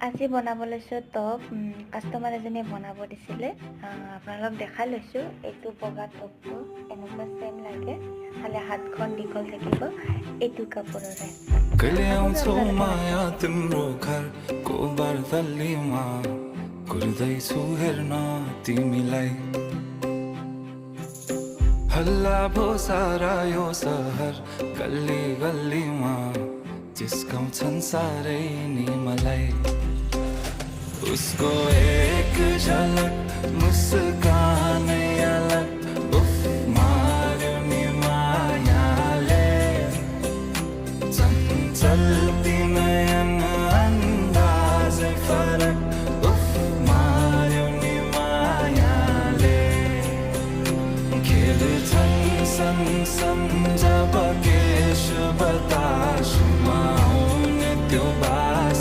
আজি বনাব লৈছোঁ টপ। কাষ্টমাৰ এজনীয়ে বনাব দিছিলে। আপোনালোকক দেখাই লৈছোঁ। এইটো বগা টপটো এনেকুৱা চেম লাগে, খালি হাতখন দীঘল থাকিব এইটো কাপোৰৰে। कहिले आउँछौ माया तिम्रो घरको बारदलीमा कुर्दैछु हेर्न तिमीलाई हल्ला भो सारा यो सहर गल्ली गल्लीमा जिस्काउँछन् साह्रै नि मलाई उसको एक झलक मुस्कानै